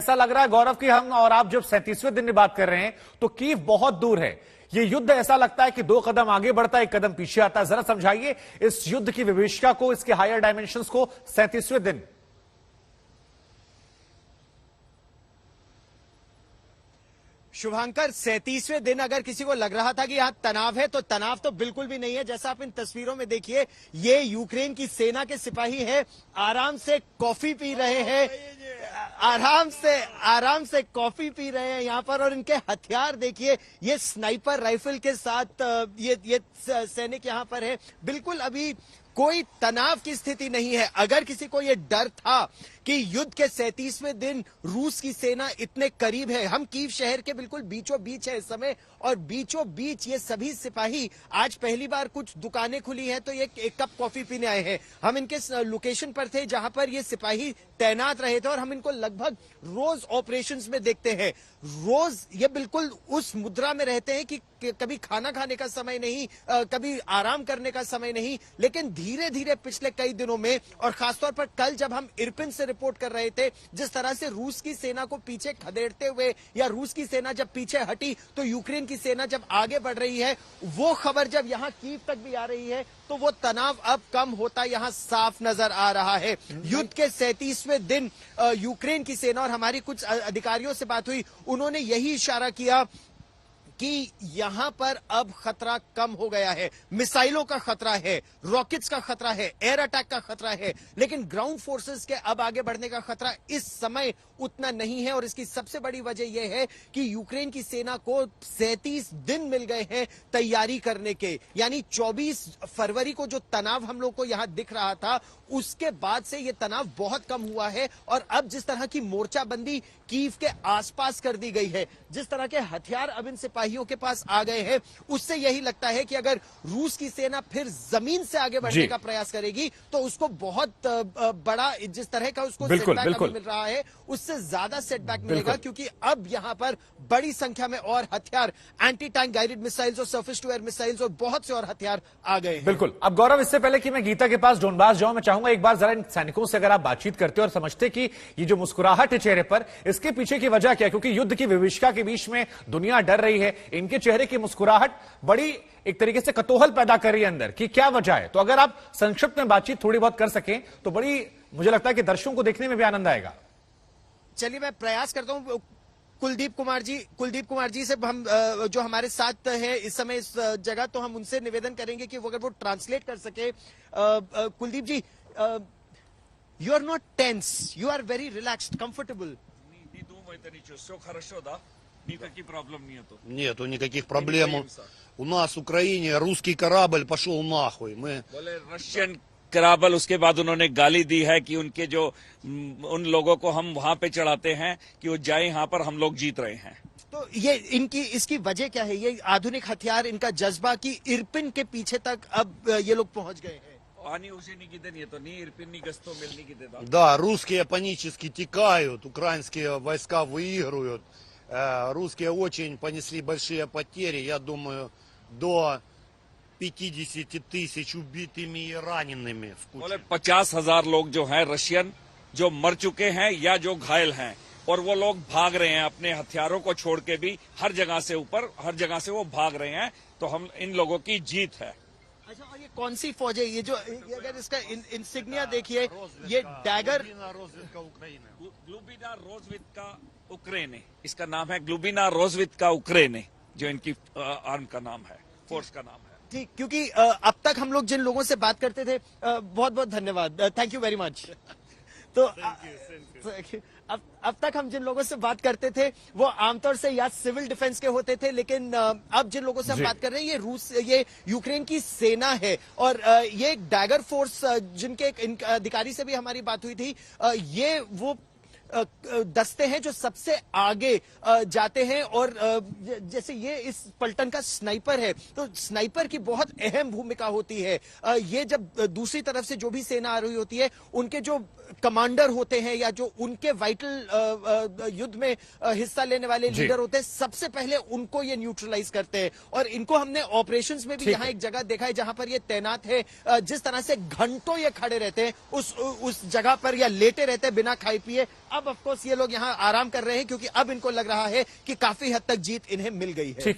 ऐसा लग रहा है गौरव की हम और आप जब 37वें दिन की बात कर रहे हैं तो कीव बहुत दूर है। ये युद्ध ऐसा लगता है कि 2 कदम आगे बढ़ता है, 1 कदम पीछे आता है। जरा समझाइए इस युद्ध की विभीषिका को, इसके हायर डायमेंशंस को। 37वें दिन शुभांकर, 37वें दिन अगर किसी को लग रहा था कि यहाँ तनाव है तो तनाव तो बिल्कुल भी नहीं है। जैसा आप इन तस्वीरों में देखिए, ये यूक्रेन की सेना के सिपाही है, आराम से कॉफी पी रहे हैं, आराम से कॉफी पी रहे हैं यहाँ पर। और इनके हथियार देखिए, ये स्नाइपर राइफल के साथ ये सैनिक यहाँ पर है। बिल्कुल अभी कोई तनाव की स्थिति नहीं है। अगर किसी को यह डर था कि युद्ध के 37वें दिन रूस की सेना इतने करीब है, हम कीव शहर के बिल्कुल बीचों बीच है इस समय, और बीचों बीच ये सभी सिपाही आज पहली बार, कुछ दुकानें खुली हैं तो ये एक कप कॉफी पीने आए हैं। हम इनके लोकेशन पर थे जहां पर ये सिपाही तैनात रहे थे और हम इनको लगभग रोज ऑपरेशंस में देखते हैं। रोज ये बिल्कुल उस मुद्रा में रहते हैं कि कभी खाना खाने का समय नहीं, कभी आराम करने का समय नहीं। लेकिन धीरे धीरे पिछले कई दिनों में, और खासतौर पर कल जब हम इरपिन से रिपोर्ट कर रहे थे, जिस तरह से रूस की सेना को पीछे खदेड़ते हुए, या रूस की सेना जब पीछे हटी तो यूक्रेन की सेना जब आगे बढ़ रही है, वो खबर जब यहां कीव तक भी आ रही है तो वो तनाव अब कम होता यहां साफ नजर आ रहा है। युद्ध के 37वें दिन यूक्रेन की सेना, और हमारी कुछ अधिकारियों से बात हुई, उन्होंने यही इशारा किया कि यहां पर अब खतरा कम हो गया है। मिसाइलों का खतरा है, रॉकेट्स का खतरा है, एयर अटैक का खतरा है, लेकिन ग्राउंड फोर्सेस के अब आगे बढ़ने का खतरा इस समय उतना नहीं है। और इसकी सबसे बड़ी वजह यह है कि यूक्रेन की सेना को 37 दिन मिल गए हैं तैयारी करने के। यानी 24 फरवरी को जो तनाव हम लोग को यहां दिख रहा था, उसके बाद से यह तनाव बहुत कम हुआ है। और अब जिस तरह की मोर्चाबंदी कीव के आसपास कर दी गई है, जिस तरह के हथियार अब इन सिपाहियों के पास आ गए हैं, उससे यही लगता है कि अगर रूस की सेना फिर जमीन से आगे बढ़ने का प्रयास करेगी तो उसको बहुत बड़ा, जिस तरह का उसको सेटबैक अभी मिल रहा है, उससे ज्यादा सेटबैक मिलेगा। क्योंकि अब यहां पर बड़ी संख्या में और हथियार, एंटी टैंक गाइडेड मिसाइल्स और सर्फेस टू एयर मिसाइल्स और बहुत से और हथियार आ गए हैं। बिल्कुल। अब गौरव, इससे पहले कि मैं गीता के पास डोनबास जाऊं, मैं चाहूंगा एक बार जरा इन सैनिकों से अगर आप बातचीत करते और समझते कि ये जो मुस्कुराहट है चेहरे पर, इसके पीछे की वजह क्या है? क्योंकि युद्ध की विभीषिका के बीच में दुनिया डर रही है, इनके चेहरे की मुस्कुराहट बड़ी एक तरीके से कतूहल पैदा कर रही है अंदर कि क्या वजह है। तो अगर आप संक्षिप्त में बातचीत थोड़ी बहुत कर सकें तो बड़ी, मुझे लगता है कि दर्शकों को देखने में भी आनंद आएगा। चलिए मैं प्रयास करता हूं। कुलदीप कुमार जी से हम जो हमारे साथ हैं इस समय इस जगह, तो हम उनसे निवेदन करेंगे कि वो अगर वो ट्रांसलेट कर सके। कुलदीप जी, you are not tense, you are very relaxed, comfortable. Не думайте ничего, все хорошо, да? Никаких проблем нету. Нету никаких проблем. У нас в Украине русский корабль пошел нахуй. Мы... बोले रशियन कराबल, उसके बाद उन्होंने गाली दी है कि उनके जो उन लोगों को हम वहां पे चढ़ाते हैं कि वो जाए, यहाँ पर हम लोग जीत रहे हैं। तो ये इसकी वजह क्या है? ये आधुनिक हथियार, इनका जज्बा कि इरपिन के पीछे तक अब ये लोग पहुंच गए हैं। Они уже никуда нету, ни Ирпин, ни Гостомель, никуда, да? Да, русские панически текают, украинские войска выигрывают. Русские очень понесли большие потери, я думаю, до 50 тысяч убитыми и ранеными. बोले 50,000 लोग जो हैं रशियन, जो मर चुके हैं या जो घायल हैं, और वो लोग भाग रहे हैं अपने हथियारों को छोड़ के भी। हर जगह से ऊपर, हर जगह से वो भाग रहे हैं। तो हम इन लोगों की जीत है। अच्छा, और ये कौन सी फौज है? ये जो, अगर इसका इंसिग्निया देखिए, ये डैगर, ग्लुबिना रोजवित्का उक्रेने, इसका नाम है ग्लुबिना रोजवित्का उक्रेने, जो इनकी आर्म का नाम है, फोर्स का नाम है। ठीक, क्योंकि अब तक हम लोग जिन लोगों से बात करते थे, बहुत बहुत धन्यवाद, थैंक यू वेरी मच। तो अब तक हम जिन लोगों से बात करते थे वो आमतौर से या सिविल डिफेंस के होते थे, लेकिन अब जिन लोगों से हम बात कर रहे हैं ये यूक्रेन की सेना है। और ये एक डैगर फोर्स, जिनके एक अधिकारी से भी हमारी बात हुई थी, ये वो दस्ते हैं जो सबसे आगे जाते हैं। और जैसे ये इस पलटन का स्नाइपर है, तो स्नाइपर की बहुत अहम भूमिका होती है। ये जब दूसरी तरफ से जो भी सेना आ रही होती है, उनके जो कमांडर होते हैं या जो उनके वाइटल युद्ध में हिस्सा लेने वाले जी। लीडर होते हैं, सबसे पहले उनको ये न्यूट्रलाइज करते हैं। और इनको हमने ऑपरेशंस में भी ठीक यहाँ है। एक जगह देखा है जहां पर ये तैनात है। जिस तरह से घंटों ये खड़े रहते हैं उस जगह पर या लेटे रहते हैं बिना खाए पिए। अब ऑफ कोर्स ये लोग यहाँ आराम कर रहे हैं क्योंकि अब इनको लग रहा है कि काफी हद तक जीत इन्हें मिल गई है। ठीक है।